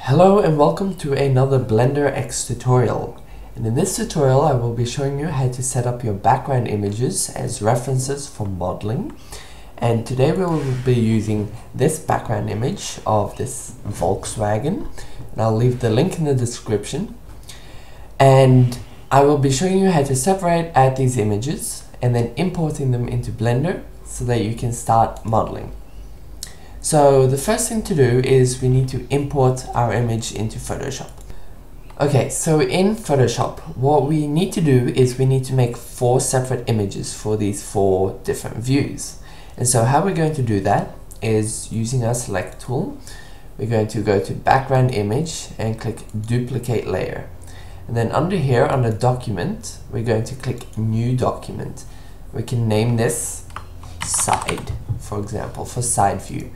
Hello and welcome to another BlenderX tutorial. And in this tutorial I will be showing you how to set up your background images as references for modeling. And today we will be using this background image of this Volkswagen, and I'll leave the link in the description. And I will be showing you how to separate out these images and then importing them into Blender so that you can start modeling. So the first thing to do is we need to import our image into Photoshop. Okay, so in Photoshop, what we need to do is we need to make 4 separate images for these 4 different views. And so how we're going to do that is using our select tool. We're going to go to background image and click duplicate layer. And then under here, under document, we're going to click new document. We can name this side, for example, for side view.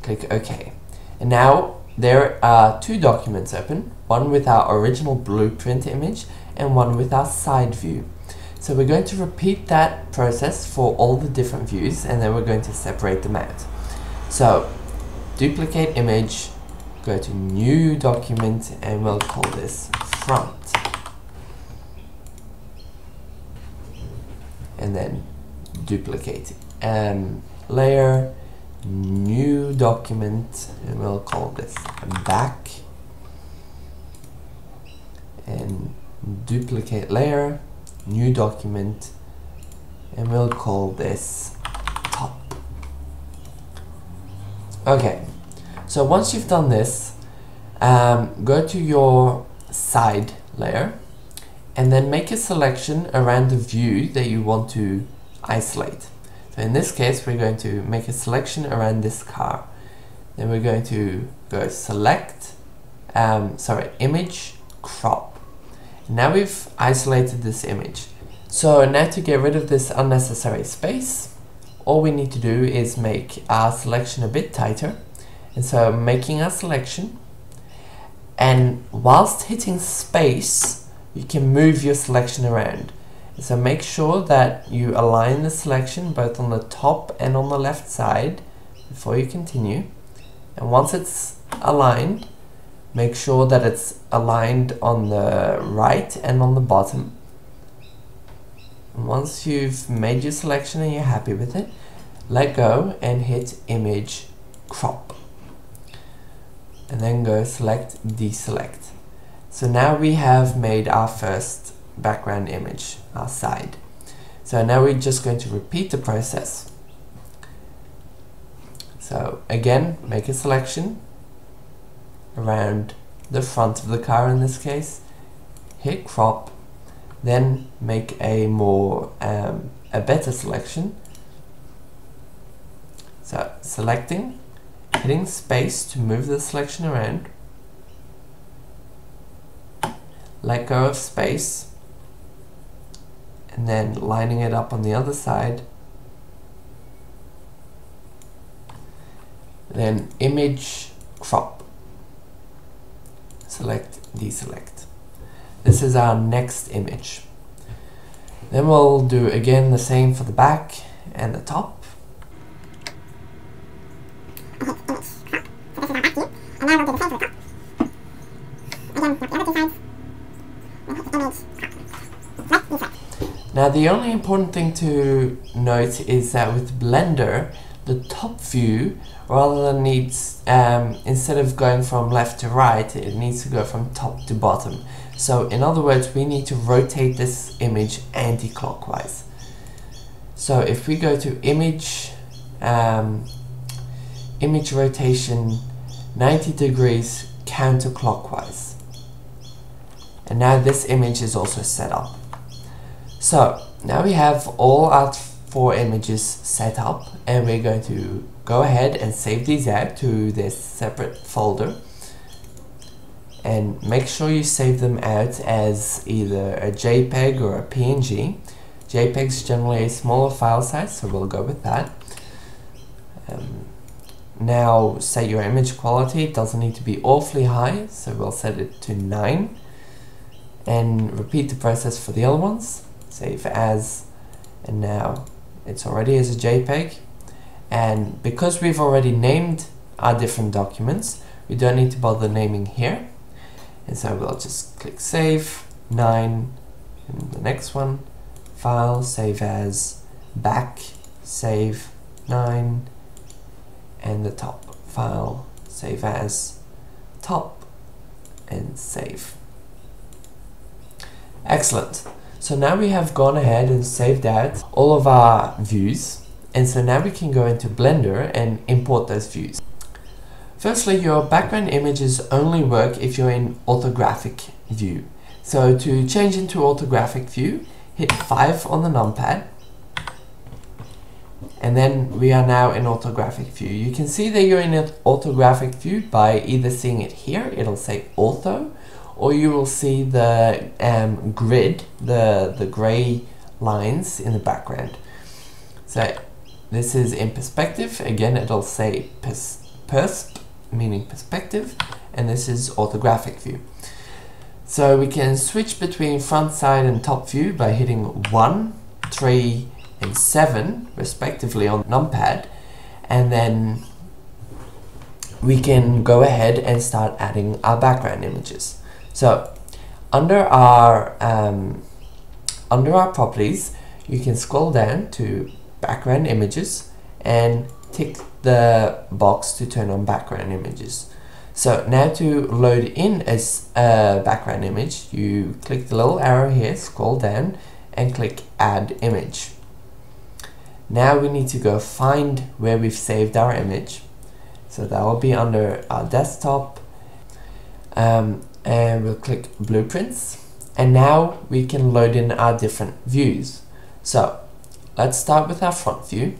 Click OK. And now there are 2 documents open, one with our original blueprint image and one with our side view. So we're going to repeat that process for all the different views, and then we're going to separate them out. So duplicate image, go to new document, and we'll call this front. And then duplicate layer, new document, and we'll call this back, and duplicate layer, new document, and we'll call this top. Okay, so once you've done this, go to your side layer and then make a selection around the view that you want to isolate. So in this case, we're going to make a selection around this car. Then we're going to go select, image, crop. Now we've isolated this image. So now to get rid of this unnecessary space, all we need to do is make our selection a bit tighter. And so making our selection, and whilst hitting space, you can move your selection around. So make sure that you align the selection both on the top and on the left side before you continue. And once it's aligned, make sure that it's aligned on the right and on the bottom. And once you've made your selection and you're happy with it, let go and hit image crop. And then go select deselect. So now we have made our first background image, our side. So now we're just going to repeat the process. So again, make a selection around the front of the car in this case, hit crop, then make a better selection. So selecting, hitting space to move the selection around, let go of space, and then lining it up on the other side. Then image crop, select deselect. This is our next image. Then we'll do again the same for the back and the top. Now the only important thing to note is that with Blender, the top view rather than needs, instead of going from left to right, it needs to go from top to bottom. So in other words, we need to rotate this image anti-clockwise. So if we go to image, image rotation 90 degrees counterclockwise. And now this image is also set up. So now we have all our 4 images set up, and we're going to go ahead and save these out to this separate folder. And make sure you save them out as either a JPEG or a PNG. JPEG is generally a smaller file size, so we'll go with that. Now set your image quality. It doesn't need to be awfully high, so we'll set it to 9. And repeat the process for the other ones. Save as, and now it's already as a JPEG. And because we've already named our different documents, we don't need to bother naming here. And so we'll just click Save, 9, and the next one, File, Save As, Back, Save, 9, and the top, File, Save As, Top, and Save. Excellent. So now we have gone ahead and saved out all of our views, and so now we can go into Blender and import those views. Firstly, your background images only work if you're in orthographic view. So to change into orthographic view, hit 5 on the numpad, and then we are now in orthographic view. You can see that you're in an orthographic view by either seeing it here, it'll say ortho, or you will see the grid, the gray lines in the background. So this is in perspective, again it'll say persp, meaning perspective, and this is orthographic view. So we can switch between front, side and top view by hitting 1, 3 and 7 respectively on numpad, and then we can go ahead and start adding our background images. So under our properties, you can scroll down to background images and tick the box to turn on background images. So now to load in as a background image, you click the little arrow here, scroll down and click Add Image. Now we need to go find where we've saved our image. So that will be under our desktop, and we'll click Blueprints, and now we can load in our different views. So let's start with our front view,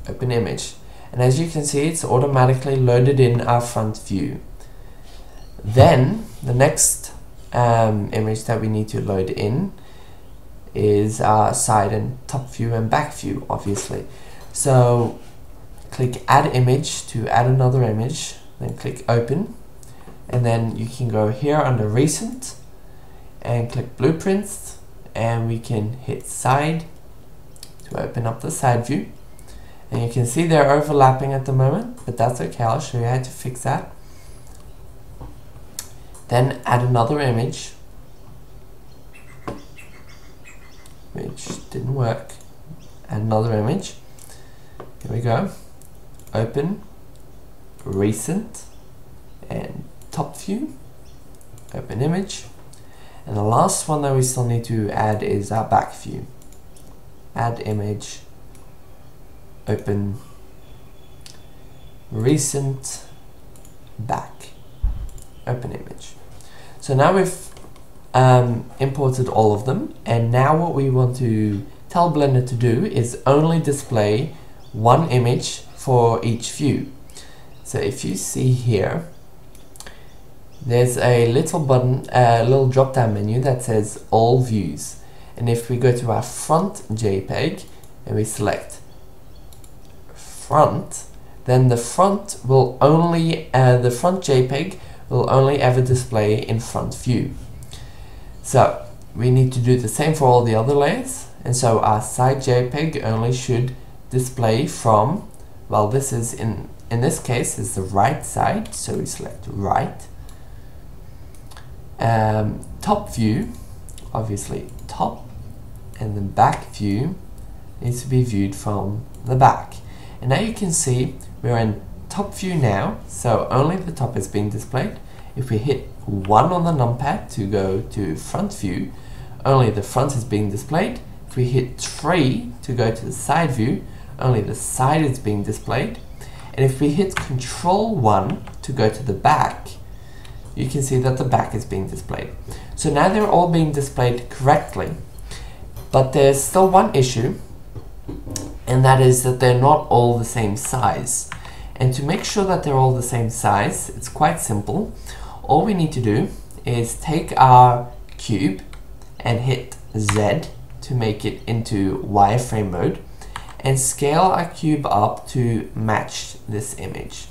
open image. And as you can see, it's automatically loaded in our front view. Then the next image that we need to load in is our side and top view and back view, obviously. So click Add Image to add another image, then click Open, and then you can go here under Recent and click Blueprints, and we can hit Side to open up the side view. And you can see they're overlapping at the moment, but that's okay, I'll show you how to fix that. Then add another image, which didn't work. Add another image. Here we go. Open, Recent, and top view. Open image. And the last one that we still need to add is our back view. Add image, open, recent, back, open image. So now we've imported all of them, and now what we want to tell Blender to do is only display one image for each view. So if you see here, there's a little button, a little drop down menu that says all views, and if we go to our front JPEG and we select front, then the front will only the front JPEG will only ever display in front view. So we need to do the same for all the other layers, and so our side JPEG only should display from, well, this is in this case is the right side, so we select right. Top view, obviously top, and the back view needs to be viewed from the back. And now you can see we're in top view now, so only the top is being displayed. If we hit 1 on the numpad to go to front view, only the front is being displayed. If we hit 3 to go to the side view, only the side is being displayed. And if we hit Control 1 to go to the back, you can see that the back is being displayed. So now they're all being displayed correctly, but there's still one issue, and that is that they're not all the same size. And to make sure that they're all the same size, it's quite simple. All we need to do is take our cube and hit Z to make it into wireframe mode, and scale our cube up to match this image.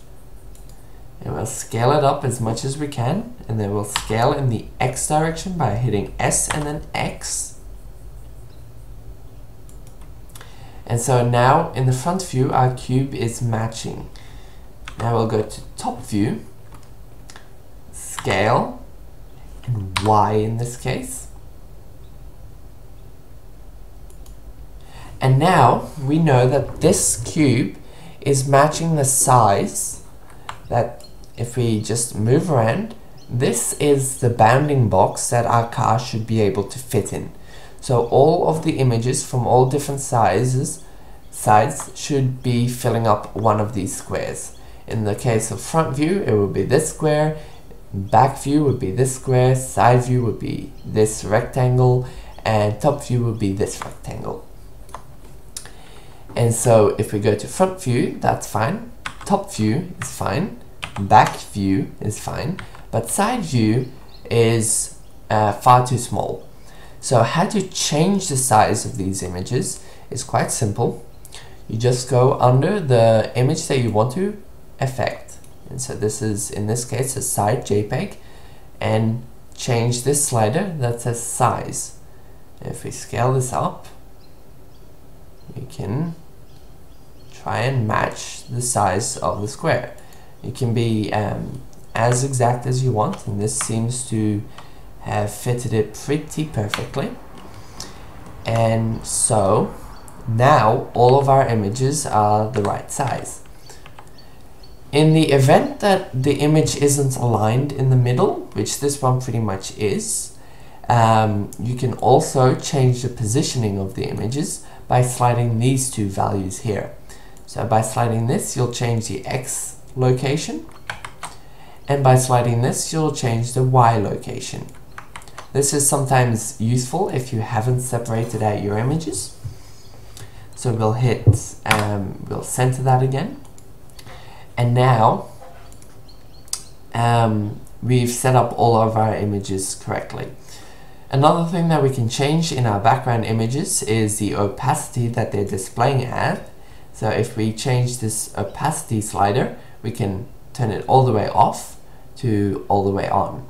And we'll scale it up as much as we can, and then we'll scale in the X direction by hitting S and then X. And so now in the front view our cube is matching. Now we'll go to top view, scale and Y in this case. And now we know that this cube is matching the size that if we just move around, this is the bounding box that our car should be able to fit in. So all of the images from all different sides should be filling up one of these squares. In the case of front view, it would be this square, back view would be this square, side view would be this rectangle, and top view would be this rectangle. And so if we go to front view, that's fine, top view is fine, back view is fine, but side view is far too small. So how to change the size of these images is quite simple. You just go under the image that you want to affect. And so this is, in this case, a side JPEG, and change this slider that says size. If we scale this up, we can try and match the size of the square. It can be as exact as you want, and this seems to have fitted it pretty perfectly. And so now all of our images are the right size. In the event that the image isn't aligned in the middle, which this one pretty much is, you can also change the positioning of the images by sliding these two values here. So by sliding this, you'll change the X location, and by sliding this, you'll change the Y location. This is sometimes useful if you haven't separated out your images. So we'll hit, we'll center that again. And now we've set up all of our images correctly. Another thing that we can change in our background images is the opacity that they're displaying at. So if we change this opacity slider, we can turn it all the way off to all the way on.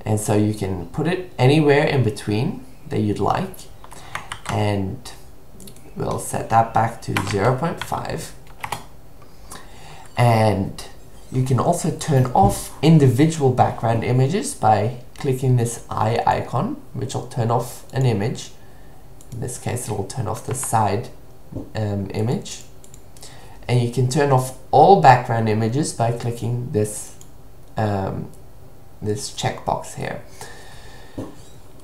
And so you can put it anywhere in between that you'd like, and we'll set that back to 0.5. And you can also turn off individual background images by clicking this eye icon, which will turn off an image. In this case, it will turn off the side image. And you can turn off all background images by clicking this this checkbox here.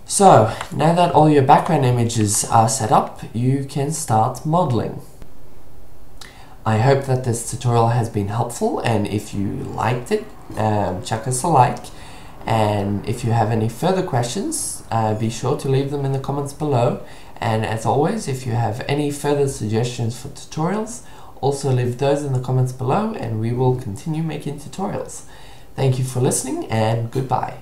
So now that all your background images are set up, you can start modeling. I hope that this tutorial has been helpful, and if you liked it, chuck us a like. And if you have any further questions, be sure to leave them in the comments below. And as always, if you have any further suggestions for tutorials, also leave those in the comments below, and we will continue making tutorials. Thank you for listening, and goodbye.